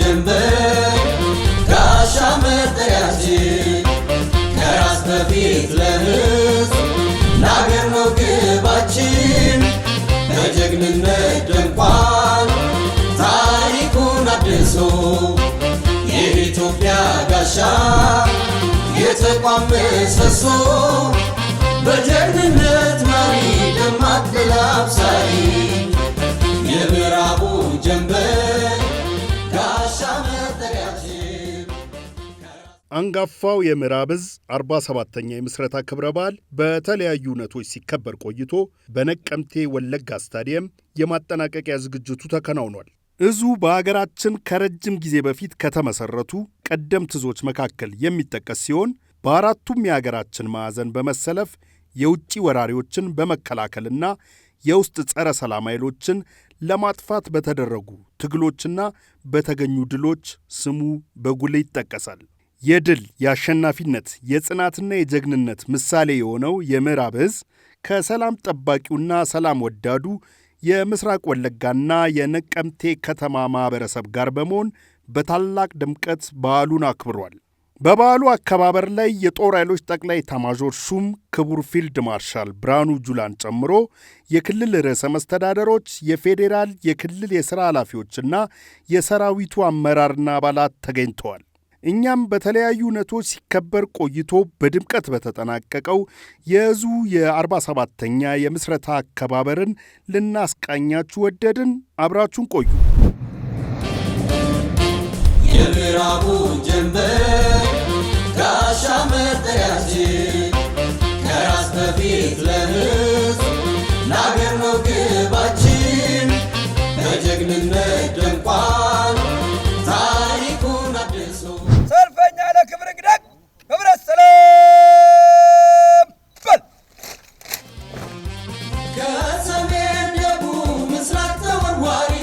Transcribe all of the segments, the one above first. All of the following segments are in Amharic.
ጀንበር ጋሻ መጠሪያችን ከራስ በፊት ለሕዝብ ለአገር ነው ግባችን በጀግንነት ደምቋል ታሪኩን አድሶ የኢትዮጵያ ጋሻ የተቋም ምሰሶ በጀግንነት መሪ ደማቅ ድል አብሳሪ የምዕራቡ ጀንበር ጋሻ መጠሪያችን። አንጋፋው የምዕራብ ዕዝ 47ኛ የምስረታ ክብረ በዓል በተለያዩ ሁነቶች ሲከበር ቆይቶ በነቀምቴ ወለጋ ስታዲየም የማጠናቀቂያ ዝግጅቱ ተከናውኗል። ዕዙ በአገራችን ከረጅም ጊዜ በፊት ከተመሰረቱ ቀደምት ዕዞች መካከል የሚጠቀስ ሲሆን በአራቱም የአገራችን ማዕዘን በመሰለፍ የውጭ ወራሪዎችን በመከላከልና የውስጥ ጸረ ሰላም ኃይሎችን ለማጥፋት በተደረጉ ትግሎችና በተገኙ ድሎች ስሙ በጉልህ ይጠቀሳል። የድል የአሸናፊነት የጽናትና የጀግንነት ምሳሌ የሆነው የምዕራብ ዕዝ ከሰላም ጠባቂውና ሰላም ወዳዱ የምስራቅ ወለጋና የነቀምቴ ከተማ ማኅበረሰብ ጋር በመሆን በታላቅ ድምቀት በዓሉን አክብሯል። በበዓሉ አከባበር ላይ የጦር ኃይሎች ጠቅላይ ኤታማዦር ሹም ክቡር ፊልድ ማርሻል ብርሃኑ ጁላን ጨምሮ የክልል ርዕሰ መስተዳደሮች፣ የፌዴራል የክልል የሥራ ኃላፊዎችና የሰራዊቱ አመራርና አባላት ተገኝተዋል። እኛም በተለያዩ ሁነቶች ሲከበር ቆይቶ በድምቀት በተጠናቀቀው የዕዙ የ47ኛ የምስረታ አከባበርን ልናስቃኛችሁ ወደድን። አብራችሁን ቆዩ። የምዕራቡ ጀንበር ጋሻ መጠሪያችን ከራስ በፊት ለሕዝብ ለአገር ነው ግባችን በጀግንነት ደምቋል ታሪኩን አድሶ ሰልፈኛ ለክብር እንግዳግ ህብረት ሰላም በል ከሰሜን ደቡብ ምስራቅ ተወርዋሪ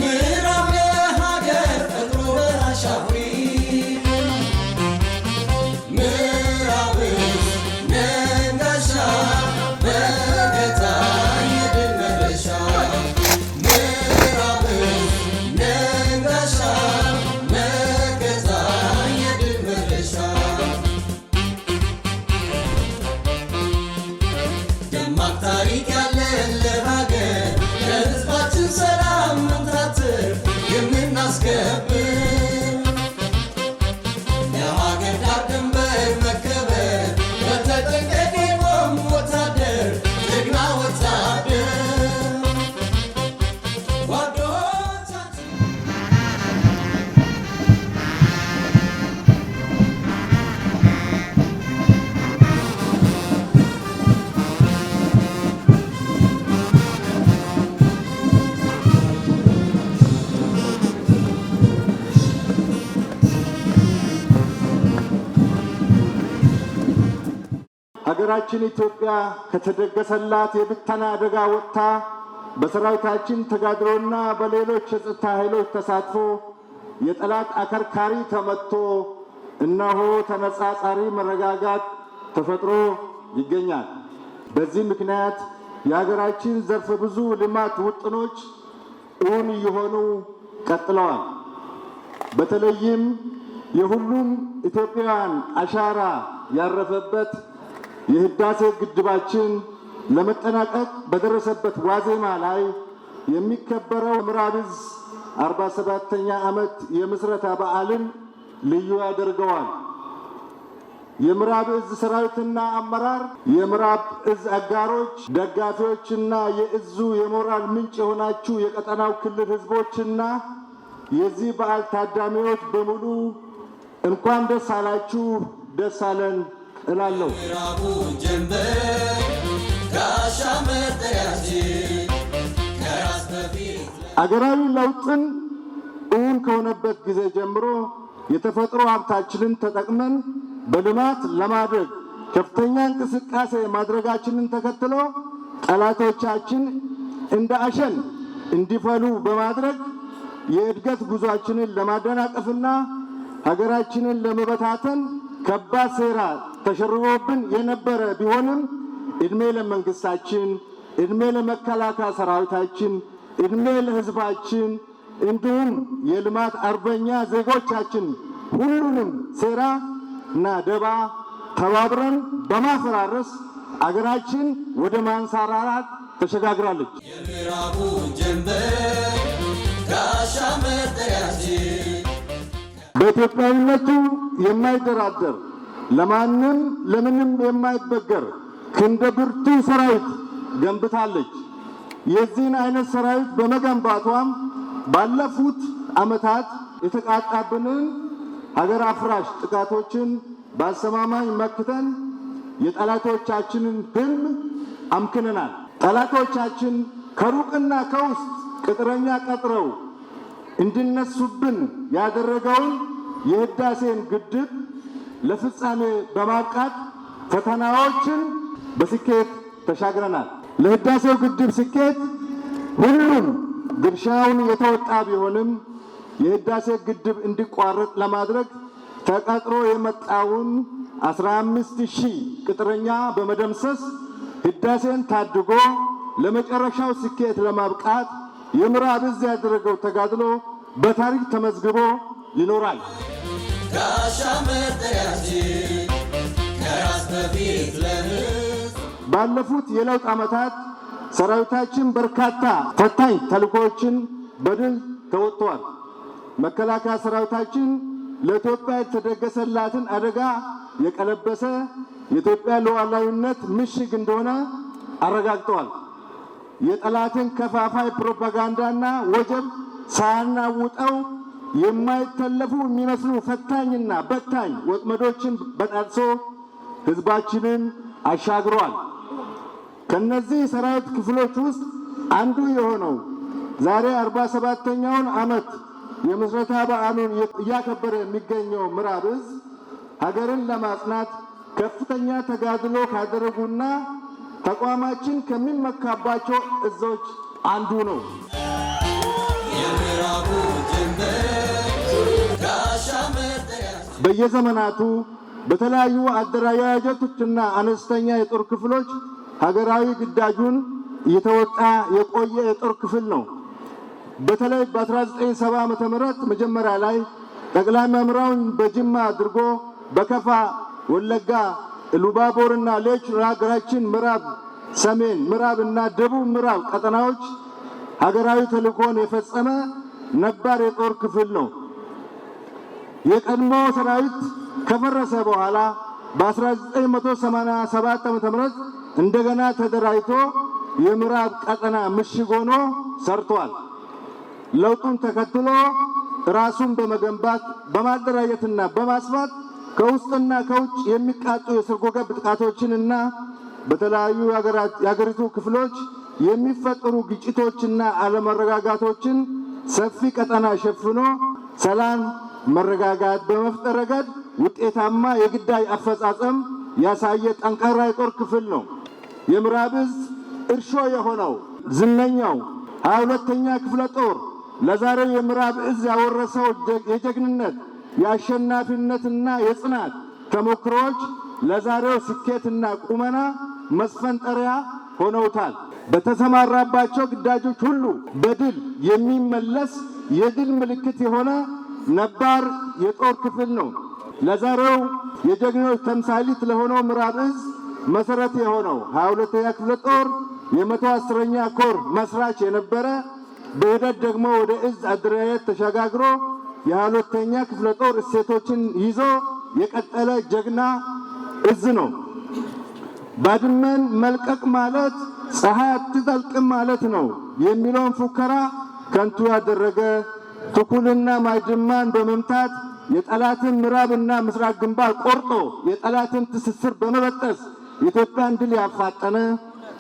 ምዕራብ ለሀገር ፈጥሮ በራሻሪ ምዕራብ ዕዝ ነን ጋሻ በገታ የድል መድረሻ ምዕራብ ዕዝ ነን ጋሻ በገታ የድል መድረሻ ደማቅ ታሪክ ያለን ለሀገር ለሕዝባችን ሰላም መንታትር የምናስከብር ለሀገር ዳር ድንበር መከበር በተጠንቀቅ የቆም ወታደር ጀግና ወታደር ጓዶቻችን ሀገራችን ኢትዮጵያ ከተደገሰላት የብተና አደጋ ወጥታ በሰራዊታችን ተጋድሎና በሌሎች የጸጥታ ኃይሎች ተሳትፎ የጠላት አከርካሪ ተመትቶ እነሆ ተነጻጻሪ መረጋጋት ተፈጥሮ ይገኛል። በዚህ ምክንያት የሀገራችን ዘርፈ ብዙ ልማት ውጥኖች እውን እየሆኑ ቀጥለዋል። በተለይም የሁሉም ኢትዮጵያውያን አሻራ ያረፈበት የህዳሴ ግድባችን ለመጠናቀቅ በደረሰበት ዋዜማ ላይ የሚከበረው ምዕራብ ዕዝ 47ኛ ዓመት የምስረታ በዓልን ልዩ ያደርገዋል። የምዕራብ ዕዝ ሰራዊትና አመራር፣ የምዕራብ ዕዝ አጋሮች፣ ደጋፊዎችና የዕዙ የሞራል ምንጭ የሆናችሁ የቀጠናው ክልል ህዝቦችና የዚህ በዓል ታዳሚዎች በሙሉ እንኳን ደስ አላችሁ፣ ደስ አለን እላለሁ። ምዕራቡ ጀንበር ጋሻ መጠሪያችን ከራስ በፊት አገራዊ ለውጥን እውን ከሆነበት ጊዜ ጀምሮ የተፈጥሮ ሀብታችንን ተጠቅመን በልማት ለማድረግ ከፍተኛ እንቅስቃሴ ማድረጋችንን ተከትሎ ጠላቶቻችን እንደ አሸን እንዲፈሉ በማድረግ የእድገት ጉዟችንን ለማደናቀፍና ሀገራችንን ለመበታተን ከባድ ሴራ ተሸርቦብን የነበረ ቢሆንም እድሜ ለመንግስታችን፣ እድሜ ለመከላከያ ሰራዊታችን፣ እድሜ ለህዝባችን እንዲሁም የልማት አርበኛ ዜጎቻችን ሁሉንም ሴራ እና ደባ ተባብረን በማፈራረስ አገራችን ወደ ማንሰራራት ተሸጋግራለች። የምዕራቡ ጀንበር ጋሻ መጠሪያችን በኢትዮጵያዊነቱ የማይደራደር ለማንም ለምንም የማይበገር ክንደ ብርቱ ሰራዊት ገንብታለች። የዚህን አይነት ሰራዊት በመገንባቷም ባለፉት ዓመታት የተቃጣብንን ሀገር አፍራሽ ጥቃቶችን በአስተማማኝ መክተን የጠላቶቻችንን ህልም አምክነናል። ጠላቶቻችን ከሩቅና ከውስጥ ቅጥረኛ ቀጥረው እንዲነሱብን ያደረገውን የህዳሴን ግድብ ለፍጻሜ በማብቃት ፈተናዎችን በስኬት ተሻግረናል። ለህዳሴው ግድብ ስኬት ሁሉም ድርሻውን የተወጣ ቢሆንም የህዳሴ ግድብ እንዲቋረጥ ለማድረግ ተቀጥሮ የመጣውን 15,000 ቅጥረኛ በመደምሰስ ህዳሴን ታድጎ ለመጨረሻው ስኬት ለማብቃት የምዕራብ ዕዝ ያደረገው ተጋድሎ በታሪክ ተመዝግቦ ይኖራል። ጋሻ መጠሪያችን ከራስ በፊት ለህዝብ ባለፉት የለውጥ ዓመታት ሰራዊታችን በርካታ ፈታኝ ተልእኮዎችን በድል ተወጥቷል። መከላከያ ሰራዊታችን ለኢትዮጵያ የተደገሰላትን አደጋ የቀለበሰ የኢትዮጵያ ሉዓላዊነት ምሽግ እንደሆነ አረጋግጠዋል። የጠላትን ከፋፋይ ፕሮፓጋንዳና ወጀብ ሳያናውጠው የማይተለፉ የሚመስሉ ፈታኝና በታኝ ወጥመዶችን በጣጥሶ ህዝባችንን አሻግሯል። ከነዚህ ሰራዊት ክፍሎች ውስጥ አንዱ የሆነው ዛሬ 47ኛውን ዓመት የምስረታ በዓሉን እያከበረ የሚገኘው ምዕራብ ዕዝ ሀገርን ለማጽናት ከፍተኛ ተጋድሎ ካደረጉና ተቋማችን ከሚመካባቸው እዞች አንዱ ነው። የምዕራቡ ጀንበር ጋሻ መጠሪያችን በየዘመናቱ በተለያዩ አደረጃጀቶችና አነስተኛ የጦር ክፍሎች ሀገራዊ ግዳጁን እየተወጣ የቆየ የጦር ክፍል ነው። በተለይ በ1970 ዓ.ም መጀመሪያ ላይ ጠቅላይ መምሪያውን በጅማ አድርጎ በከፋ፣ ወለጋ፣ ኢሉባቦርና ሌሎች ሀገራችን ምዕራብ፣ ሰሜን ምዕራብ እና ደቡብ ምዕራብ ቀጠናዎች ሀገራዊ ተልእኮን የፈጸመ ነባር የጦር ክፍል ነው። የቀድሞ ሰራዊት ከፈረሰ በኋላ በ1987 ዓ.ም እንደገና ተደራጅቶ የምዕራብ ቀጠና ምሽግ ሆኖ ሰርቷል። ለውጡን ተከትሎ ራሱን በመገንባት በማደራጀትና በማስፋት ከውስጥና ከውጭ የሚቃጡ የሰርጎ ገብ ጥቃቶችንና በተለያዩ የሀገሪቱ ክፍሎች የሚፈጠሩ ግጭቶችና አለመረጋጋቶችን ሰፊ ቀጠና ሸፍኖ ሰላም፣ መረጋጋት በመፍጠር ረገድ ውጤታማ የግዳጅ አፈጻጸም ያሳየ ጠንካራ የጦር ክፍል ነው። የምዕራብ ዕዝ እርሾ የሆነው ዝነኛው 22ኛ ክፍለ ጦር ለዛሬው የምዕራብ ዕዝ ያወረሰው የጀግንነት የአሸናፊነትና የጽናት ተሞክሮዎች ለዛሬው ስኬትና ቁመና መስፈንጠሪያ ሆነውታል። በተሰማራባቸው ግዳጆች ሁሉ በድል የሚመለስ የድል ምልክት የሆነ ነባር የጦር ክፍል ነው። ለዛሬው የጀግኖች ተምሳሊት ለሆነው ምዕራብ ዕዝ መሰረት የሆነው 22ኛ ክፍለ ጦር የ110ኛ ኮር መስራች የነበረ በሂደት ደግሞ ወደ ዕዝ አደረጃጀት ተሸጋግሮ የ22ኛ ክፍለ ጦር እሴቶችን ይዞ የቀጠለ ጀግና ዕዝ ነው። ባድመን መልቀቅ ማለት ፀሐይ አትጠልቅም ማለት ነው የሚለውን ፉከራ ከንቱ ያደረገ ትኩልና ማይድማን በመምታት የጠላትን ምዕራብና ምስራቅ ግንባር ቆርጦ የጠላትን ትስስር በመበጠስ የኢትዮጵያን ድል ያፋጠነ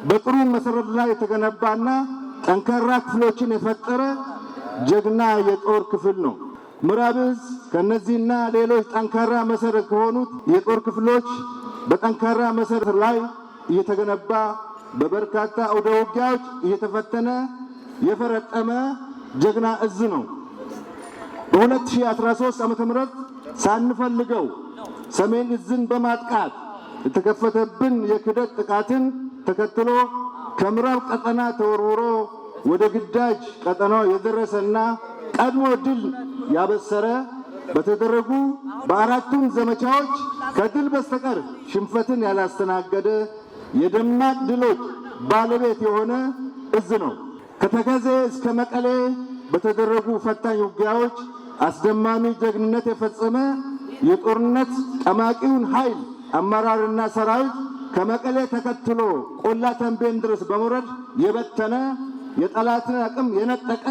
በጥሩ መሰረት ላይ የተገነባና ጠንካራ ክፍሎችን የፈጠረ ጀግና የጦር ክፍል ነው። ምዕራብ ዕዝ ከነዚህና ሌሎች ጠንካራ መሰረት ከሆኑት የጦር ክፍሎች በጠንካራ መሰረት ላይ እየተገነባ በበርካታ አውደ ውጊያዎች እየተፈተነ የፈረጠመ ጀግና ዕዝ ነው። በ2013 ዓ.ም ሳንፈልገው ሰሜን ዕዝን በማጥቃት የተከፈተብን የክህደት ጥቃትን ተከትሎ ከምዕራብ ቀጠና ተወርውሮ ወደ ግዳጅ ቀጠናው የደረሰና ቀድሞ ድል ያበሰረ በተደረጉ በአራቱም ዘመቻዎች ከድል በስተቀር ሽንፈትን ያላስተናገደ የደማቅ ድሎች ባለቤት የሆነ እዝ ነው። ከተከዜ እስከ መቀሌ በተደረጉ ፈታኝ ውጊያዎች አስደማሚ ጀግንነት የፈጸመ የጦርነት ጠማቂውን ኃይል አመራርና ሰራዊት ከመቀሌ ተከትሎ ቆላ ተንቤን ድረስ በመውረድ የበተነ የጠላትን አቅም የነጠቀ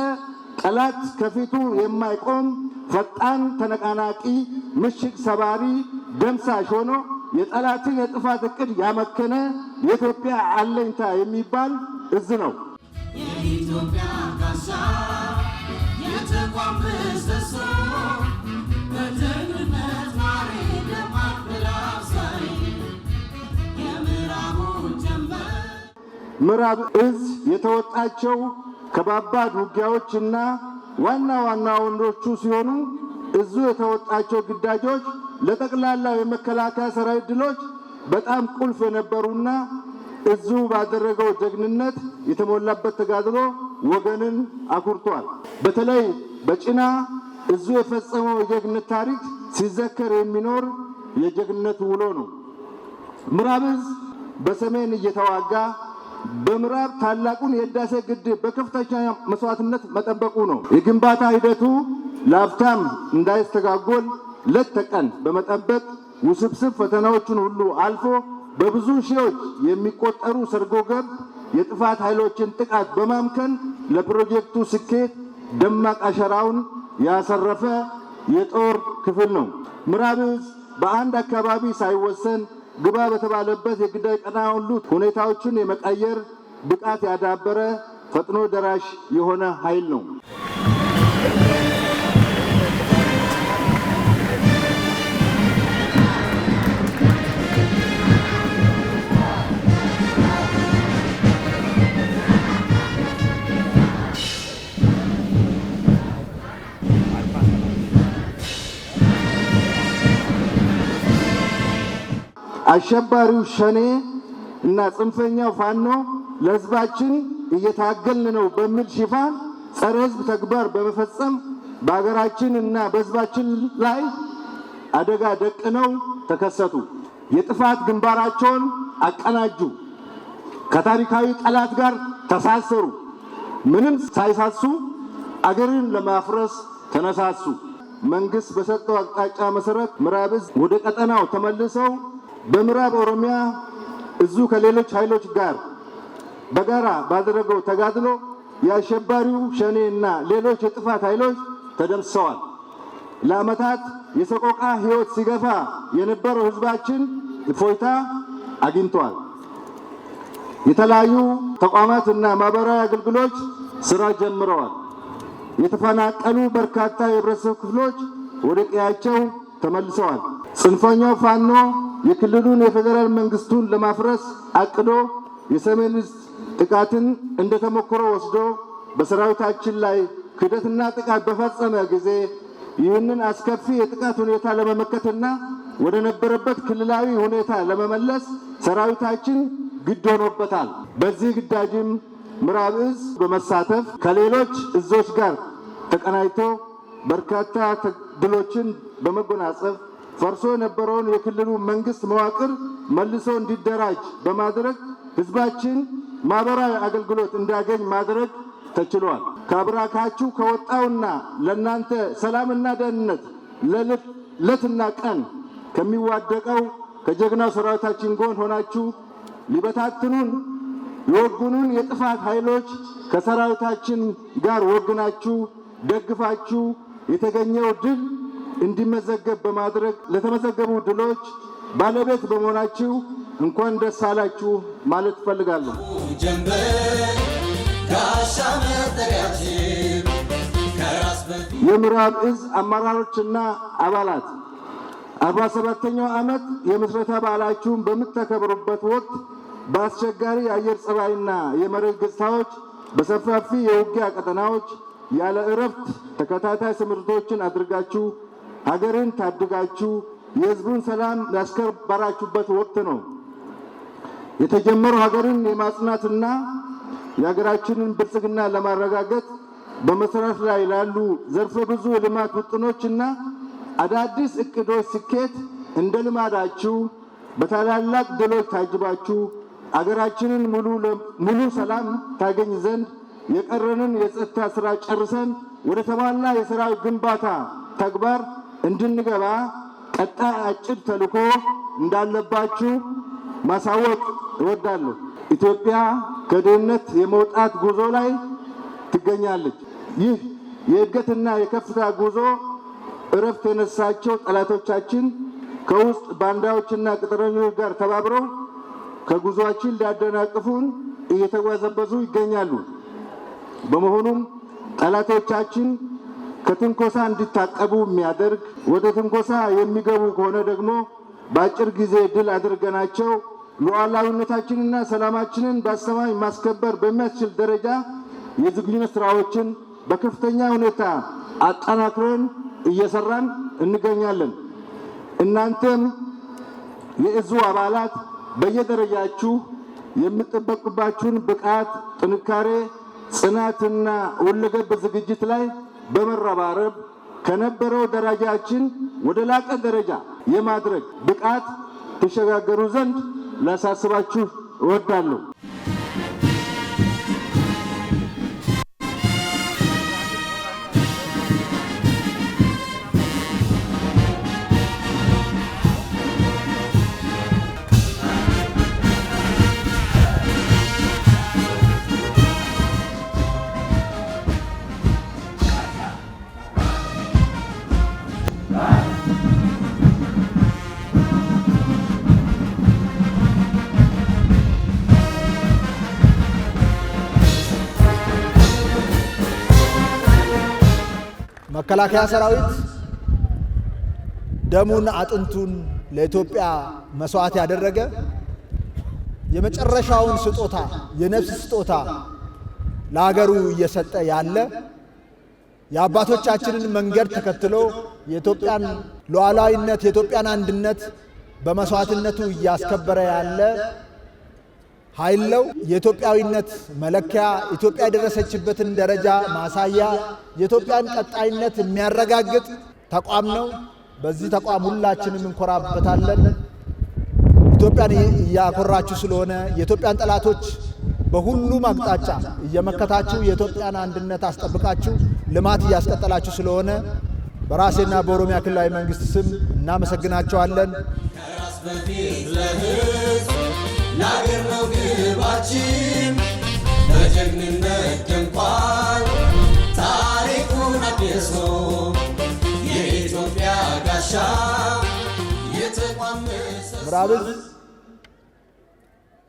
ጠላት ከፊቱ የማይቆም ፈጣን ተነቃናቂ ምሽግ ሰባሪ ደምሳሽ ሆኖ የጠላትን የጥፋት እቅድ ያመከነ የኢትዮጵያ አለኝታ የሚባል እዝ ነው። የኢትዮጵያ ጋሻ የተቋም ምሰሶ በጀግንነት ማሪ ለማክበር አብሳሪ የምዕራቡን ጀንበር ምዕራብ እዝ የተወጣቸው ከባባድ ውጊያዎችና ዋና ዋና ወንዶቹ ሲሆኑ እዙ የተወጣቸው ግዳጆች ለጠቅላላው የመከላከያ ሰራዊት ድሎች በጣም ቁልፍ የነበሩና እዙ ባደረገው ጀግንነት የተሞላበት ተጋድሎ ወገንን አኩርቷል። በተለይ በጭና እዙ የፈጸመው የጀግንነት ታሪክ ሲዘከር የሚኖር የጀግንነት ውሎ ነው። ምዕራብ እዝ በሰሜን እየተዋጋ በምዕራብ ታላቁን የህዳሴ ግድብ በከፍተኛ መስዋዕትነት መጠበቁ ነው። የግንባታ ሂደቱ ለአፍታም እንዳይስተጓጎል ሌት ተቀን በመጠበቅ ውስብስብ ፈተናዎችን ሁሉ አልፎ በብዙ ሺዎች የሚቆጠሩ ሰርጎ ገብ የጥፋት ኃይሎችን ጥቃት በማምከን ለፕሮጀክቱ ስኬት ደማቅ አሻራውን ያሰረፈ የጦር ክፍል ነው። ምዕራብ እዝ በአንድ አካባቢ ሳይወሰን ግባ በተባለበት የግዳጅ ቀጠና ሁሉ ሁኔታዎችን የመቀየር ብቃት ያዳበረ ፈጥኖ ደራሽ የሆነ ኃይል ነው። አሸባሪው ሸኔ እና ጽንፈኛው ፋኖ ለህዝባችን እየታገልን ነው በሚል ሽፋን ጸረ ህዝብ ተግባር በመፈጸም በሀገራችን እና በህዝባችን ላይ አደጋ ደቅነው ተከሰቱ። የጥፋት ግንባራቸውን አቀናጁ። ከታሪካዊ ጠላት ጋር ተሳሰሩ። ምንም ሳይሳሱ አገርን ለማፍረስ ተነሳሱ። መንግስት በሰጠው አቅጣጫ መሰረት ምዕራብ እዝ ወደ ቀጠናው ተመልሰው በምዕራብ ኦሮሚያ እዙ ከሌሎች ኃይሎች ጋር በጋራ ባደረገው ተጋድሎ የአሸባሪው ሸኔ እና ሌሎች የጥፋት ኃይሎች ተደምስሰዋል። ለዓመታት የሰቆቃ ህይወት ሲገፋ የነበረው ህዝባችን እፎይታ አግኝቷል። የተለያዩ ተቋማትና ማህበራዊ አገልግሎች ስራ ጀምረዋል። የተፈናቀሉ በርካታ የህብረተሰብ ክፍሎች ወደ ቀያቸው ተመልሰዋል። ጽንፈኛው ፋኖ የክልሉን የፌዴራል መንግስቱን ለማፍረስ አቅዶ የሰሜን ዕዝ ጥቃትን እንደተሞክሮ ወስዶ በሰራዊታችን ላይ ክህደትና ጥቃት በፈጸመ ጊዜ ይህንን አስከፊ የጥቃት ሁኔታ ለመመከትና ወደ ነበረበት ክልላዊ ሁኔታ ለመመለስ ሰራዊታችን ግድ ሆኖበታል። በዚህ ግዳጅም ምዕራብ እዝ በመሳተፍ ከሌሎች እዞች ጋር ተቀናጅቶ በርካታ ድሎችን በመጎናጸፍ ፈርሶ የነበረውን የክልሉ መንግስት መዋቅር መልሶ እንዲደራጅ በማድረግ ህዝባችን ማህበራዊ አገልግሎት እንዲያገኝ ማድረግ ተችሏል። ከአብራካችሁ ከወጣውና ለእናንተ ሰላምና ደህንነት ሌትና ቀን ከሚዋደቀው ከጀግናው ሰራዊታችን ጎን ሆናችሁ ሊበታትኑን የወጉኑን የጥፋት ኃይሎች ከሰራዊታችን ጋር ወግናችሁ ደግፋችሁ የተገኘው ድል እንዲመዘገብ በማድረግ ለተመዘገቡ ድሎች ባለቤት በመሆናችሁ እንኳን ደስ አላችሁ ማለት እፈልጋለሁ። የምዕራብ እዝ አመራሮችና አባላት 47ኛው ዓመት የምስረታ በዓላችሁን በምታከብሩበት ወቅት በአስቸጋሪ የአየር ጸባይና የመሬት ገጽታዎች በሰፋፊ የውጊያ ቀጠናዎች ያለ እረፍት ተከታታይ ስምሪቶችን አድርጋችሁ ሀገርን ታድጋችሁ የህዝቡን ሰላም ያስከበራችሁበት ወቅት ነው። የተጀመረው ሀገርን የማጽናትና የሀገራችንን ብልጽግና ለማረጋገጥ በመሰረት ላይ ላሉ ዘርፈ ብዙ የልማት ውጥኖችና አዳዲስ እቅዶች ስኬት እንደ ልማዳችሁ በታላላቅ ድሎች ታጅባችሁ አገራችንን ሙሉ ሰላም ታገኝ ዘንድ የቀረንን የጸጥታ ስራ ጨርሰን ወደ ተሟላ የሰራዊት ግንባታ ተግባር እንድንገባ ቀጣይ አጭር ተልዕኮ እንዳለባችሁ ማሳወቅ እወዳለሁ። ኢትዮጵያ ከድህነት የመውጣት ጉዞ ላይ ትገኛለች። ይህ የእድገትና የከፍታ ጉዞ እረፍት የነሳቸው ጠላቶቻችን ከውስጥ ባንዳዎችና ቅጥረኞች ጋር ተባብረው ከጉዞአችን ሊያደናቅፉን እየተጓዘበዙ ይገኛሉ። በመሆኑም ጠላቶቻችን ከትንኮሳ እንዲታቀቡ የሚያደርግ ወደ ትንኮሳ የሚገቡ ከሆነ ደግሞ በአጭር ጊዜ ድል አድርገናቸው ሉዓላዊነታችንና ሰላማችንን በአስተማማኝ ማስከበር በሚያስችል ደረጃ የዝግጁነት ስራዎችን በከፍተኛ ሁኔታ አጠናክረን እየሰራን እንገኛለን። እናንተም የእዙ አባላት በየደረጃችሁ የሚጠበቅባችሁን ብቃት፣ ጥንካሬ፣ ጽናትና ሁለገብ ዝግጅት ላይ በመረባረብ ከነበረው ደረጃችን ወደ ላቀ ደረጃ የማድረግ ብቃት ተሸጋገሩ ዘንድ ላሳስባችሁ እወዳለሁ። መከላከያ ሰራዊት ደሙን አጥንቱን ለኢትዮጵያ መስዋዕት ያደረገ የመጨረሻውን ስጦታ የነፍስ ስጦታ ለሀገሩ እየሰጠ ያለ የአባቶቻችንን መንገድ ተከትሎ የኢትዮጵያን ሉዓላዊነት የኢትዮጵያን አንድነት በመስዋዕትነቱ እያስከበረ ያለ ኃይል ነው። የኢትዮጵያዊነት መለኪያ ኢትዮጵያ የደረሰችበትን ደረጃ ማሳያ የኢትዮጵያን ቀጣይነት የሚያረጋግጥ ተቋም ነው። በዚህ ተቋም ሁላችንም እንኮራበታለን። ኢትዮጵያን እያኮራችሁ ስለሆነ የኢትዮጵያን ጠላቶች በሁሉም አቅጣጫ እየመከታችሁ የኢትዮጵያን አንድነት አስጠብቃችሁ ልማት እያስቀጠላችሁ ስለሆነ በራሴና በኦሮሚያ ክልላዊ መንግስት ስም እናመሰግናቸዋለን። ከራስ በፊት ለሕዝብ ለአገር ነው ግባችን፣ በጀግንነት ደምቋል ታሪኩን አድሶ የኢትዮጵያ ጋሻ የተቋም ምሰሶ። ምዕራብ ዕዝ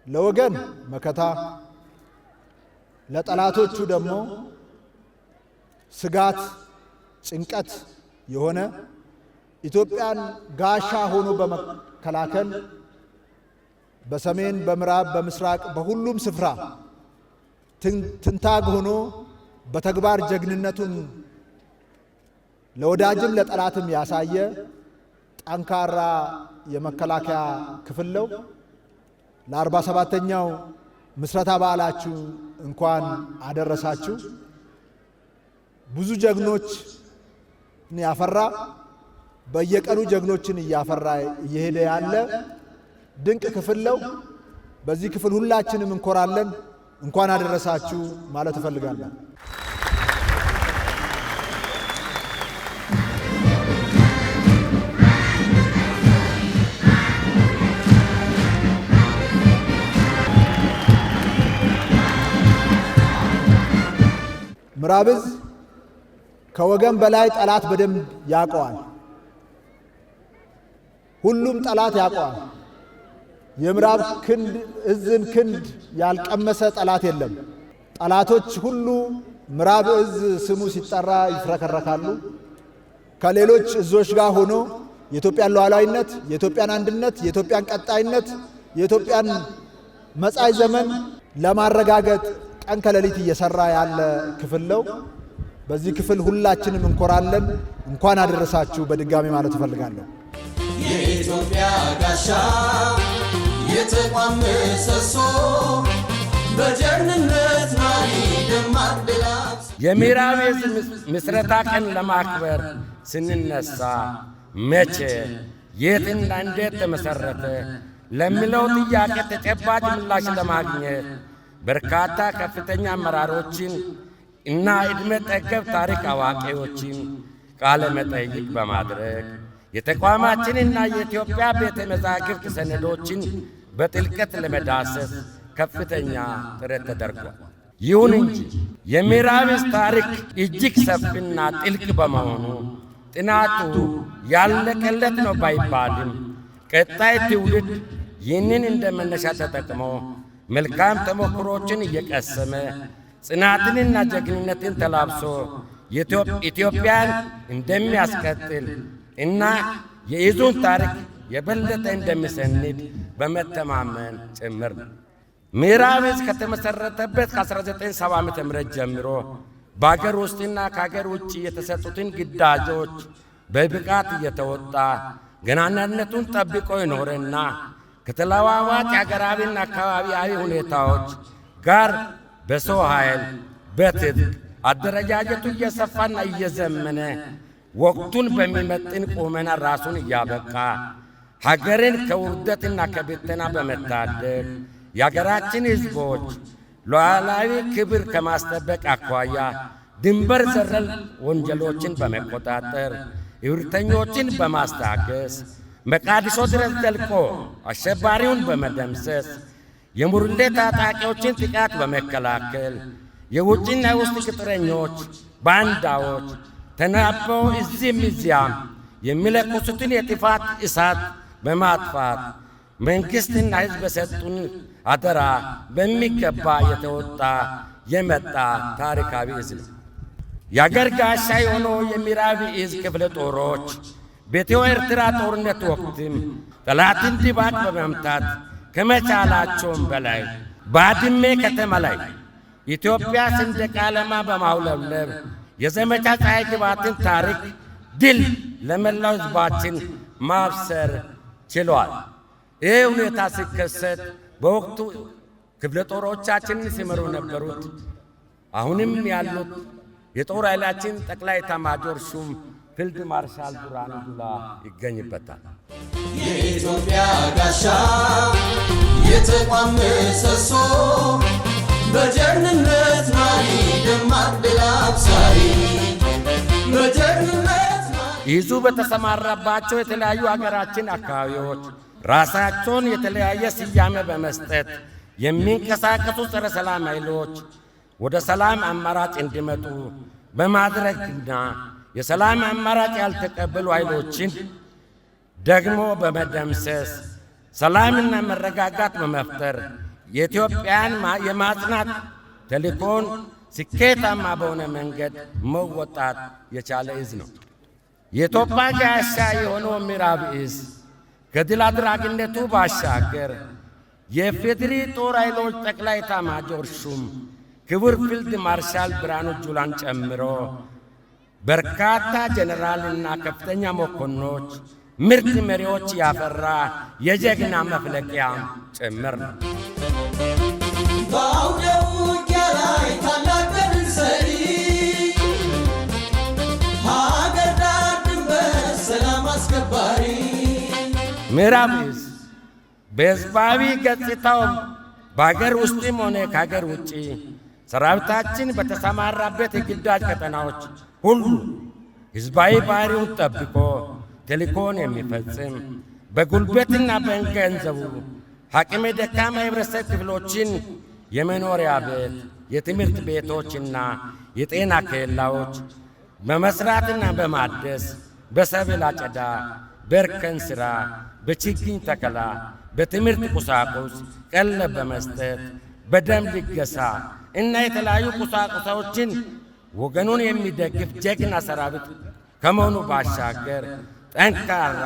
ለወገን መከታ ለጠላቶቹ ደግሞ ስጋት ጭንቀት የሆነ ኢትዮጵያን ጋሻ ሆኖ በመከላከል በሰሜን በምዕራብ በምስራቅ በሁሉም ስፍራ ትንታግ ሆኖ በተግባር ጀግንነቱን ለወዳጅም ለጠላትም ያሳየ ጠንካራ የመከላከያ ክፍል ነው። ለ47ኛው ምስረታ በዓላችሁ እንኳን አደረሳችሁ። ብዙ ጀግኖች ያፈራ በየቀኑ ጀግኖችን እያፈራ እየሄደ ያለ ድንቅ ክፍል ነው። በዚህ ክፍል ሁላችንም እንኮራለን። እንኳን አደረሳችሁ ማለት እፈልጋለሁ። ምዕራብ ዕዝ ከወገን በላይ ጠላት በደንብ ያውቀዋል። ሁሉም ጠላት ያውቀዋል። የምዕራብ ዕዝን ክንድ ያልቀመሰ ጠላት የለም። ጠላቶች ሁሉ ምዕራብ ዕዝ ስሙ ሲጠራ ይፍረከረካሉ። ከሌሎች ዕዞች ጋር ሆኖ የኢትዮጵያን ሉዓላዊነት፣ የኢትዮጵያን አንድነት፣ የኢትዮጵያን ቀጣይነት፣ የኢትዮጵያን መጻኢ ዘመን ለማረጋገጥ ቀን ከሌሊት እየሰራ ያለ ክፍል ነው። በዚህ ክፍል ሁላችንም እንኮራለን። እንኳን አደረሳችሁ በድጋሚ ማለት እፈልጋለሁ። የኢትዮጵያ ጋሻ የተቋም ምሰሶ በጀግንነት ማሪ ደማቅ ድል የምዕራብ ዕዝ ምስረታ ቀን ለማክበር ስንነሳ መቼ፣ የትና እንዴት ተመሠረተ ለሚለው ጥያቄ ተጨባጭ ምላሽ ለማግኘት በርካታ ከፍተኛ አመራሮችን እና ዕድሜ ጠገብ ታሪክ አዋቂዎችን ቃለ መጠይቅ በማድረግ የተቋማችንና የኢትዮጵያ ቤተ መዛግብት ሰነዶችን በጥልቀት ለመዳሰስ ከፍተኛ ጥረት ተደርጓል። ይሁን እንጂ የምዕራብ ዕዝ ታሪክ እጅግ ሰፊና ጥልቅ በመሆኑ ጥናቱ ያለቀለት ነው ባይባልም ቀጣይ ትውልድ ይህንን እንደ መነሻ ተጠቅሞ መልካም ተሞክሮችን እየቀሰመ ጽናትንና ጀግንነትን ተላብሶ ኢትዮጵያን እንደሚያስቀጥል እና የዕዙን ታሪክ የበለጠ እንደሚሰንድ በመተማመን ጭምር ነው። ምዕራብ ዕዝ ከተመሠረተበት ከ1970 ዓ.ም ጀምሮ በአገር ውስጥና ከአገር ውጭ የተሰጡትን ግዳጆች በብቃት እየተወጣ ገናናነቱን ጠብቆ የኖረና ከተለዋዋጭ አገራዊና አካባቢያዊ ሁኔታዎች ጋር በሰው ኃይል በትጥቅ አደረጃጀቱ እየሰፋና እየዘመነ ወቅቱን በሚመጥን ቁመና ራሱን እያበቃ ሀገርን ከውርደትና ከብተና በመታደግ የአገራችን ሕዝቦች ሉዓላዊ ክብር ከማስጠበቅ አኳያ ድንበር ዘለል ወንጀሎችን በመቆጣጠር እብሪተኞችን በማስታገስ መቃዲሶ ድረስ ዘልቆ አሸባሪውን በመደምሰስ የሙርሌ ታጣቂዎችን ጥቃት በመከላከል የውጭና የውስጥ ቅጥረኞች ባንዳዎች ተናበው እዚህም እዚያም የሚለኩሱትን የጥፋት እሳት በማጥፋት መንግሥትና ሕዝብ በሰጡን አደራ በሚገባ የተወጣ የመጣ ታሪካዊ ዕዝ ነው። የአገር ጋሻ የሆነው የምዕራብ ዕዝ ክፍለ ጦሮች በኢትዮ ኤርትራ ጦርነት ወቅትም ጠላትን ድባቅ በመምታት ከመቻላቸውም በላይ ባድሜ ከተማ ላይ ኢትዮጵያ ሰንደቅ ዓላማ በማውለብለብ የዘመቻ ፀሐይ ግባትን ታሪክ ድል ለመላው ሕዝባችን ማብሰር ችሏል። ይህ ሁኔታ ሲከሰት በወቅቱ ክፍለ ጦሮቻችንን ሲመሩ የነበሩት አሁንም ያሉት የጦር ኃይላችን ጠቅላይ ኤታማዦር ሹም ፊልድ ማርሻል ብርሃኑ ጁላ ይገኝበታል። የኢትዮጵያ ጋሻ የተቋም ምሰሶ በጀግንነት ማሪ ደማቅ ድል አብሳሪ በጀግንነት ዕዙ በተሰማራባቸው የተለያዩ አገራችን አካባቢዎች ራሳቸውን የተለያየ ስያሜ በመስጠት የሚንቀሳቀሱ ጸረ ሰላም ኃይሎች ወደ ሰላም አማራጭ እንዲመጡ በማድረግና የሰላም አማራጭ ያልተቀበሉ ኃይሎችን ደግሞ በመደምሰስ ሰላምና መረጋጋት በመፍጠር የኢትዮጵያን የማጽናት ተልእኮን ስኬታማ በሆነ መንገድ መወጣት የቻለ ዕዝ ነው። የኢትዮጵያ ጋሻ የሆነው ምዕራብ ዕዝ ከድል አድራጊነቱ ባሻገር የፌዴሪ ጦር ኃይሎች ጠቅላይ ኤታማዦር ሹም ክቡር ፊልድ ማርሻል ብርሃኑ ጁላን ጨምሮ በርካታ ጀነራልና ከፍተኛ መኮንኖች ምርጥ መሪዎች ያፈራ የጀግና መፍለቂያ ጭምር ነው። በአውደ ውጊያ ላይ ታላቅ ድል ሰሪ ሀገር ዳር ድንበር ሰላም አስከባሪ ምዕራብ ዕዝ በሕዝባዊ ገጽታው በአገር ውስጥም ሆነ ከአገር ውጭ ሰራዊታችን በተሰማራበት የግዳጅ ቀጠናዎች ሁሉ ሕዝባዊ ባህሪውን ጠብቆ ተልእኮን የሚፈጽም በጉልበትና በገንዘቡ አቅመ ደካማ የህብረተሰብ ክፍሎችን የመኖሪያ ቤት፣ የትምህርት ቤቶችና የጤና ኬላዎች በመስራትና በማደስ በሰብል አጨዳ፣ በእርከን ሥራ፣ በችግኝ ተከላ፣ በትምህርት ቁሳቁስ ቀለብ በመስጠት በደም ልገሳ እና የተለያዩ ቁሳቁሶችን ወገኑን የሚደግፍ ጀግና ሰራዊት ከመሆኑ ባሻገር ጠንካራ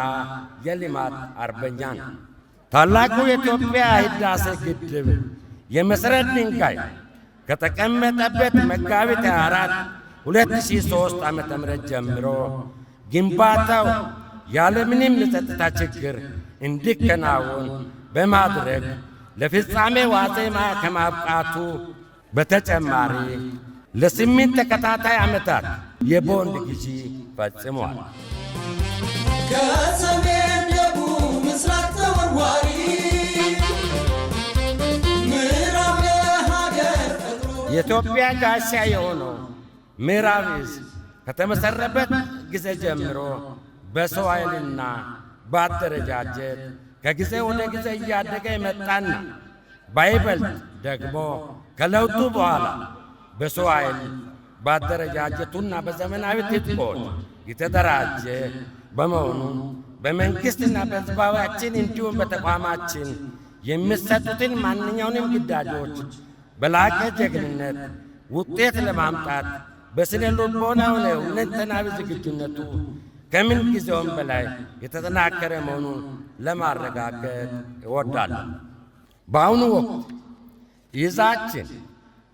የልማት አርበኛ ነው። ታላቁ የኢትዮጵያ ህዳሴ ግድብ የመሠረት ድንጋይ ከተቀመጠበት መጋቢት 24 2003 ዓ.ም ጀምሮ ግንባታው ያለምንም የጸጥታ ችግር እንዲከናወን በማድረግ ለፍጻሜ ዋዜማ ከማብቃቱ በተጨማሪ ለ8 ተከታታይ ዓመታት የቦንድ ግዢ ፈጽመዋል። ከሰሜን ደቡብ ምስራቅ ተወርዋሪ ምዕራብ ለሀገር ፈጥሮ የኢትዮጵያ ጋሻ የሆነው ምዕራብ ዕዝ ከተመሠረተበት ጊዜ ጀምሮ በሰው ኃይልና በአደረጃጀት ከጊዜ ወደ ጊዜ እያደገ የመጣና ባይበልጥ ደግሞ ከለውጡ በኋላ በሰው ኃይል በአደረጃጀቱና በዘመናዊ ትጥቆች የተደራጀ በመሆኑ በመንግሥትና በሕዝባችን እንዲሁም በተቋማችን የሚሰጡትን ማንኛውንም ግዳጆች በላቀ ጀግንነት ውጤት ለማምጣት በስነ ልቦና ሆነ ሁለንተናዊ ዝግጁነቱ ከምን ጊዜውም በላይ የተጠናከረ መሆኑን ለማረጋገጥ እወዳለሁ። በአሁኑ ወቅት ዕዛችን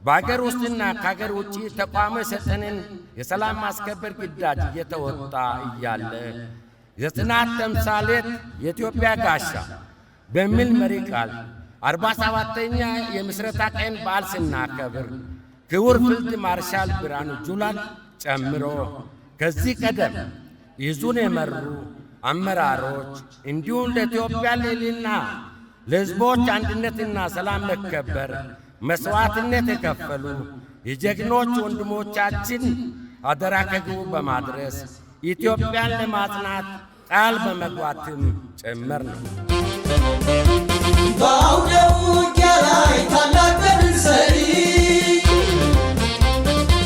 በአገር ውስጥና ከአገር ውጭ ተቋሙ የሰጠንን የሰላም ማስከበር ግዳጅ እየተወጣ እያለ የጽናት ተምሳሌት የኢትዮጵያ ጋሻ በሚል መሪ ቃል 47ኛ የምስረታ ቀን በዓል ስናከብር ክቡር ፊልድ ማርሻል ብርሃኑ ጁላን ጨምሮ ከዚህ ቀደም ዕዙን የመሩ አመራሮች እንዲሁም ለኢትዮጵያ ልዕልና ለሕዝቦች አንድነትና ሰላም መከበር መሥዋዕትነት የከፈሉ የጀግኖች ወንድሞቻችን አደራ ከግቡ በማድረስ ኢትዮጵያን ለማጽናት ቃል በመግባትም ጭምር ነው። በአውደ ውጊያ ላይ ታላቅ ድል ሰሪ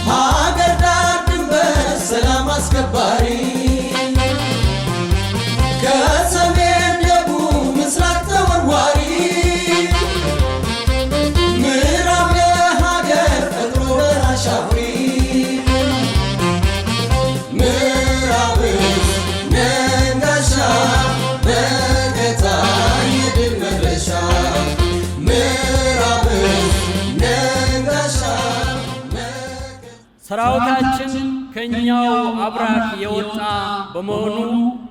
ሀገር ዳር ድንበር ሰላም አስከባሪ ከሰሜን ደቡብ ምስራቅ ተወርዋሪ ምዕራብ ለሀገር ፈጥሮ በራሻውሪ ምዕራብ ዕዝ ነጋሻ በገታ የድል መድረሻ ምዕራብ ዕዝ ነጋሻ ሰራዊታችን ከኛው አብራክ የወጣ በመሆኑ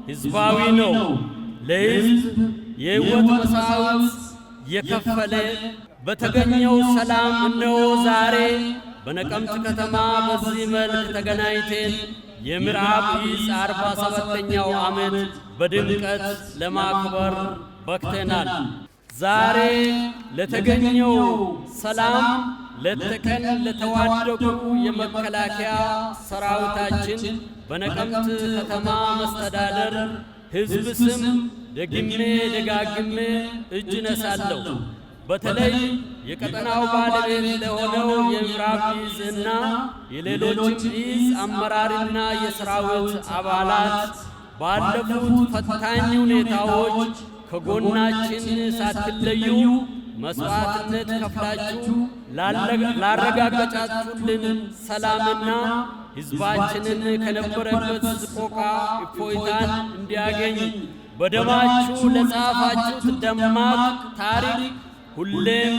ሕዝባዊ ነው። ለሕዝብ የሕይወት መሥዋዕት የከፈለ በተገኘው ሰላም እነሆ ዛሬ በነቀምት ከተማ በዚህ መልክ ተገናኝተን የምዕራብ ዕዝ 47ኛው ዓመት በድምቀት ለማክበር በቅተናል። ዛሬ ለተገኘው ሰላም ለተቀን ለተዋደቁ የመከላከያ ሰራዊታችን በነቀምት ከተማ መስተዳደር ሕዝብ ስም ደጋግሜ እጅ ነሳለሁ። በተለይ የቀጠናው ባለቤት ለሆነው የምዕራብ ዕዝ እና የሌሎችም ዕዝ አመራርና የሰራዊት አባላት ባለፉት ፈታኝ ሁኔታዎች ከጎናችን ሳትለዩ መስዋዕትነት ከፍላችሁ ላረጋገጣችሁልን ሰላምና ሕዝባችንን ከነበረበት ሰቆቃ እፎይታን እንዲያገኝ በደማችሁ ለጻፋችሁት ደማቅ ታሪክ ሁሌም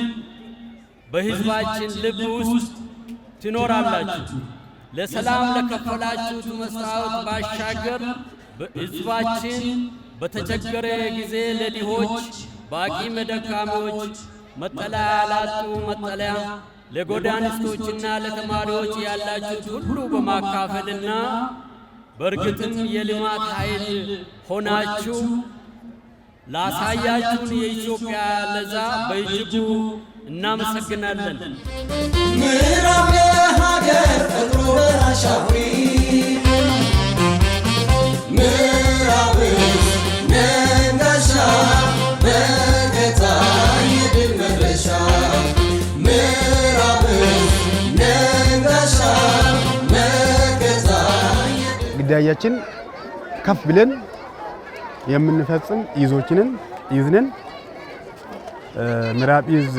በሕዝባችን ልብ ውስጥ ትኖራላችሁ። ለሰላም ለከፈላችሁት መስዋዕት ባሻገር በሕዝባችን በተቸገረ ጊዜ ለድሆች፣ በአቅመ ደካሞች፣ መጠለያ ላጡ መጠለያ፣ ለጎዳኒስቶችና ለተማሪዎች ያላችሁት ሁሉ በማካፈልና በእርግጥም የልማት ኃይል ሆናችሁ ላሳያችሁን የኢትዮጵያ ለዛ በእጅጉ እናመሰግናለን። ምዕራብ ለሀገር ፈጥሮ በራሻውሪ ምዕራብ ዕዝ ነጋሻ በገታ የድል መድረሻ ምዕራብ ዕዝ ነጋሻ በገታ ግዳያችን ከፍ ብለን የምንፈጽም ዕዞችንን ይዝነን ምዕራብ ዕዝ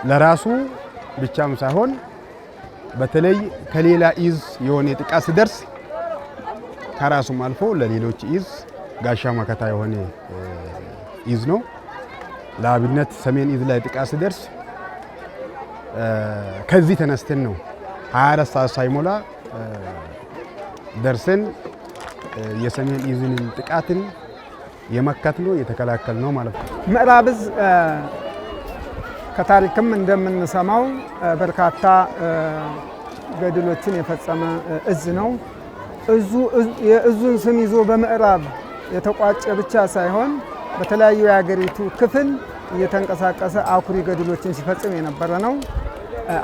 ለራሱ ብቻም ሳይሆን በተለይ ከሌላ ዕዝ የሆነ ጥቃት ሲደርስ ከራሱም አልፎ ለሌሎች ዕዝ ጋሻ መከታ የሆነ ዕዝ ነው። ለአብነት ሰሜን ዕዝ ላይ ጥቃት ሲደርስ ከዚህ ተነስተን ነው 24 ሰዓት ሳይሞላ ደርሰን የሰሜን ዕዝን ጥቃትን የመከትነው የተከላከልነው ማለት ነው። ምዕራብ ዕዝ ከታሪክም እንደምንሰማው በርካታ ገድሎችን የፈጸመ እዝ ነው። የእዙን ስም ይዞ በምዕራብ የተቋጨ ብቻ ሳይሆን በተለያዩ የሀገሪቱ ክፍል እየተንቀሳቀሰ አኩሪ ገድሎችን ሲፈጽም የነበረ ነው።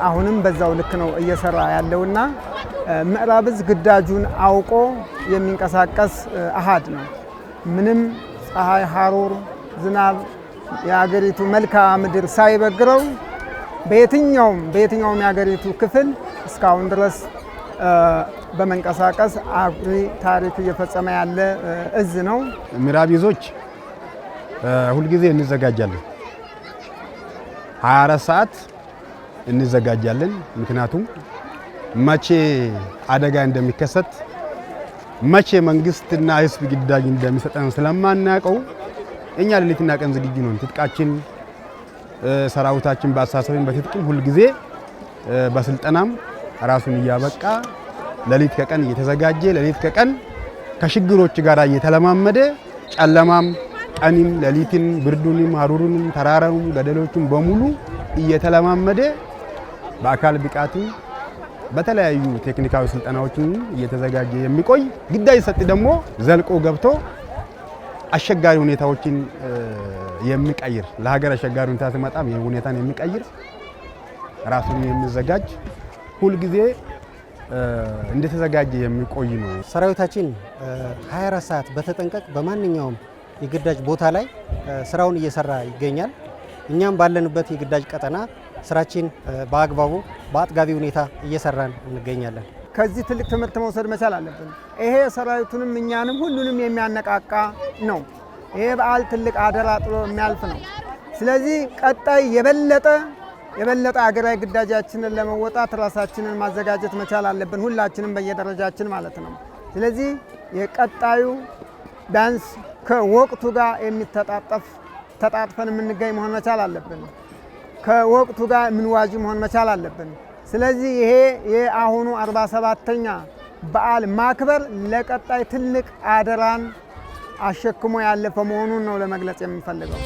አሁንም በዛው ልክ ነው እየሰራ ያለውና ምዕራብ እዝ ግዳጁን አውቆ የሚንቀሳቀስ አሃድ ነው። ምንም ፀሐይ፣ ሐሩር፣ ዝናብ የሀገሪቱ መልክዓ ምድር ሳይበግረው በየትኛውም የሀገሪቱ ክፍል እስካሁን ድረስ በመንቀሳቀስ አኩሪ ታሪክ እየፈጸመ ያለ እዝ ነው። ምዕራብ እዞች ሁልጊዜ እንዘጋጃለን። 24 ሰዓት እንዘጋጃለን። ምክንያቱም መቼ አደጋ እንደሚከሰት መቼ መንግስትና ህዝብ ግዳጅ እንደሚሰጠን ስለማናውቀው እኛ ሌሊትና ቀን ዝግጁ ነን። ትጥቃችን ሰራዊታችን በአሳሰብን በትጥቅም ሁልጊዜ በስልጠናም ራሱን እያበቃ ሌሊት ከቀን እየተዘጋጀ ሌሊት ከቀን ከሽግሮች ጋር እየተለማመደ ጨለማም ቀንም ሌሊትን ብርዱንም ሐሩሩንም ተራራውም ገደሎቹም በሙሉ እየተለማመደ በአካል ብቃቱ በተለያዩ ቴክኒካዊ ስልጠናዎችን እየተዘጋጀ የሚቆይ ግዳጅ ሰጥ ደግሞ ዘልቆ ገብቶ አሸጋሪ ሁኔታዎችን የሚቀይር ለሀገር አሸጋሪ ሁኔታ ሲመጣም ሁኔታን የሚቀይር ራሱን የሚዘጋጅ ሁሉ ጊዜ እንደተዘጋጀ የሚቆይ ነው። ሰራዊታችን 24 ሰዓት በተጠንቀቅ በማንኛውም የግዳጅ ቦታ ላይ ስራውን እየሰራ ይገኛል። እኛም ባለንበት የግዳጅ ቀጠና ስራችን በአግባቡ በአጥጋቢ ሁኔታ እየሰራን እንገኛለን። ከዚህ ትልቅ ትምህርት መውሰድ መቻል አለብን። ይሄ ሰራዊቱንም እኛንም ሁሉንም የሚያነቃቃ ነው። ይሄ በዓል ትልቅ አደራ ጥሎ የሚያልፍ ነው። ስለዚህ ቀጣይ የበለጠ ሀገራዊ ግዳጃችንን ለመወጣት ራሳችንን ማዘጋጀት መቻል አለብን፣ ሁላችንም በየደረጃችን ማለት ነው። ስለዚህ የቀጣዩ ቢያንስ ከወቅቱ ጋር ተጣጥፈን የምንገኝ መሆን መቻል አለብን። ከወቅቱ ጋር የምንዋጅ መሆን መቻል አለብን። ስለዚህ ይሄ የአሁኑ 47ኛ በዓል ማክበር ለቀጣይ ትልቅ አደራን አሸክሞ ያለፈ መሆኑን ነው ለመግለጽ የምንፈልገው።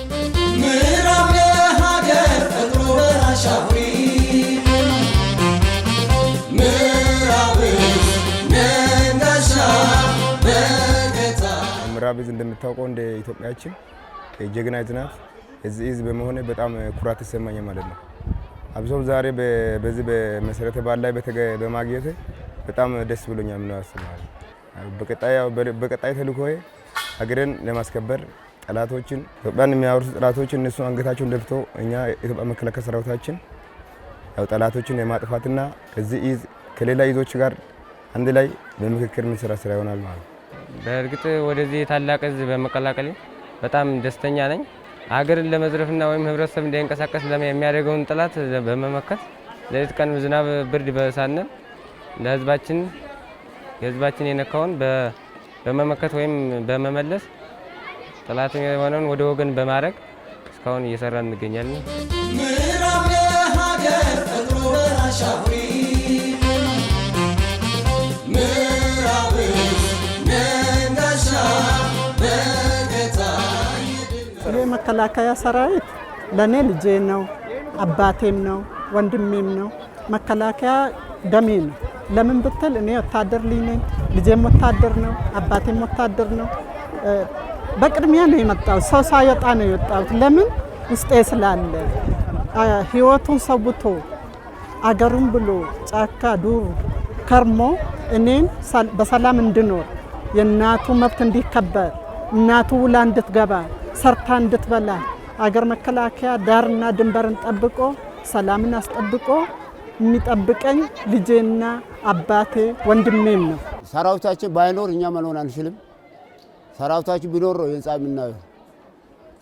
ምዕራብ ለሀገር ፈጥሮ በራሻዊ ምዕራብ ነንጋሻ በገታ ምዕራብ እዝ እንደምታውቀው እንደ ኢትዮጵያችን ጀግና እዝ ናት። እዚህ እዝ በመሆኔ በጣም ኩራት ይሰማኛል ማለት ነው። አብሶም ዛሬ በዚህ በመሰረተ በዓል ላይ በማግኘቴ በጣም ደስ ብሎኛል። ምን ያስማል በቀጣይ ተልእኮዬ ሀገርን ለማስከበር ጠላቶችን ኢትዮጵያን የሚያወርሱ ጠላቶችን እነሱ አንገታቸውን ደፍቶ እኛ ኢትዮጵያ መከላከያ ሰራዊታችን ያው ጠላቶችን የማጥፋትና ከዚህ እዝ ከሌላ እዞች ጋር አንድ ላይ በምክክር የምንሰራ ስራ ይሆናል ማለት ነው። በእርግጥ ወደዚህ ታላቅ እዝ በመቀላቀሌ በጣም ደስተኛ ነኝ። ሀገርን ለመዝረፍና ወይም ህብረተሰብ እንዳይንቀሳቀስ የሚያደርገውን ጠላት በመመከት ሌሊት ቀን ዝናብ ብርድ በሳነን የህዝባችን የነካውን በመመከት ወይም በመመለስ ጠላትን የሆነውን ወደ ወገን በማድረግ እስካሁን እየሰራን እንገኛለን። ምዕራብ ለሀገር ፈጥሮ በራሻዊ ምዕራብ ነንጋሻ በገታ መከላከያ ሰራዊት ለኔ ልጄ ነው፣ አባቴም ነው፣ ወንድሜም ነው። መከላከያ ደሜ ነው። ለምን ብትል እኔ ወታደር ልጅ ነኝ፣ ልጄም ወታደር ነው፣ አባቴም ወታደር ነው። በቅድሚያ ነው የመጣው። ሰው ሳይወጣ ነው የወጣሁት። ለምን ውስጤ ስላለ ህይወቱን ሰውቶ አገሩን ብሎ ጫካ ዱር ከርሞ እኔን በሰላም እንድኖር የእናቱ መብት እንዲከበር እናቱ ውላ እንድትገባ ሰርታ እንድትበላ አገር መከላከያ ዳርና ድንበርን ጠብቆ ሰላምን አስጠብቆ የሚጠብቀኝ ልጄና አባቴ ወንድሜም ነው። ሰራዊታችን ባይኖር እኛ መኖር አንችልም። ሰራዊታችን ቢኖር ነው የንጻ የምናየው።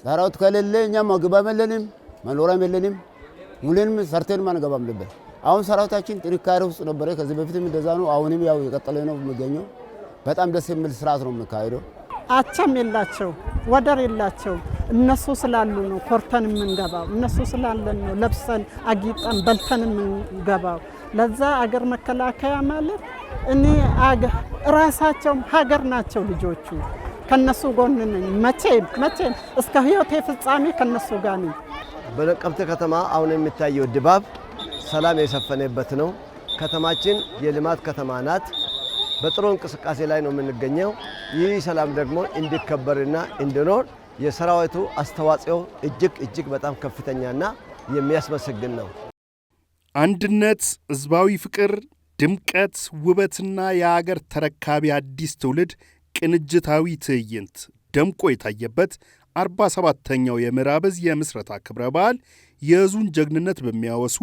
ሰራዊት ከሌለ እኛ መግባም የለንም፣ መኖሪያም የለንም፣ ሙሉንም ሰርተንም አንገባም ነበር። አሁን ሰራዊታችን ጥንካሬ ውስጥ ነበረ። ከዚህ በፊትም እንደዛ ነው። አሁንም ያው የቀጠለ ነው የሚገኘው። በጣም ደስ የሚል ስርዓት ነው የምንካሄደው። አቻም የላቸው ወደር የላቸው። እነሱ ስላሉ ነው ኮርተን የምንገባው። እነሱ ስላለን ነው ለብሰን አጊጠን በልተን የምንገባው። ለዛ አገር መከላከያ ማለት እኔ ራሳቸው ሀገር ናቸው ልጆቹ። ከነሱ ጎን ነኝ። መቼም እስከ ህይወቴ ፍጻሜ ከነሱ ጋር ነኝ። በነቀምቴ ከተማ አሁን የሚታየው ድባብ ሰላም የሰፈነበት ነው። ከተማችን የልማት ከተማ ናት። በጥሩ እንቅስቃሴ ላይ ነው የምንገኘው። ይህ ሰላም ደግሞ እንዲከበርና እንዲኖር የሰራዊቱ አስተዋጽኦ እጅግ በጣም ከፍተኛና የሚያስመሰግን ነው። አንድነት፣ ህዝባዊ ፍቅር፣ ድምቀት፣ ውበትና የአገር ተረካቢ አዲስ ትውልድ ቅንጅታዊ ትዕይንት ደምቆ የታየበት 47ኛው የምዕራብ ዕዝ የምስረታ ክብረ በዓል የዕዙን ጀግንነት በሚያወሱ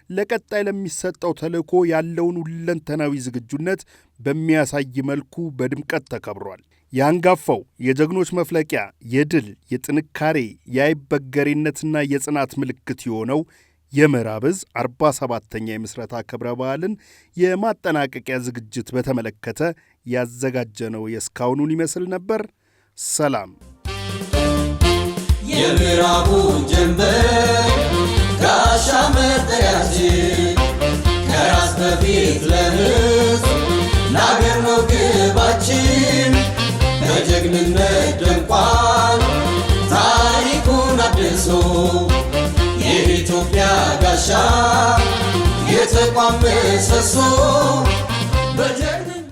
ለቀጣይ ለሚሰጠው ተልዕኮ ያለውን ሁለንተናዊ ዝግጁነት በሚያሳይ መልኩ በድምቀት ተከብሯል። የአንጋፋው የጀግኖች መፍለቂያ የድል፣ የጥንካሬ፣ የአይበገሬነትና የጽናት ምልክት የሆነው የምዕራብ ዕዝ 47ኛ የምስረታ ክብረ በዓልን የማጠናቀቂያ ዝግጅት በተመለከተ ያዘጋጀነው የእስካሁኑን ይመስል ነበር። ሰላም። የምዕራቡ ጀንበር ጋሻ መጠሪያችን ከራስ በፊት ለሕዝብ ለአገር ነው ግባችን። በጀግንነት ደምቋል ታሪኩን አድሶ የኢትዮጵያ ጋሻ የተቋም ምሰሶ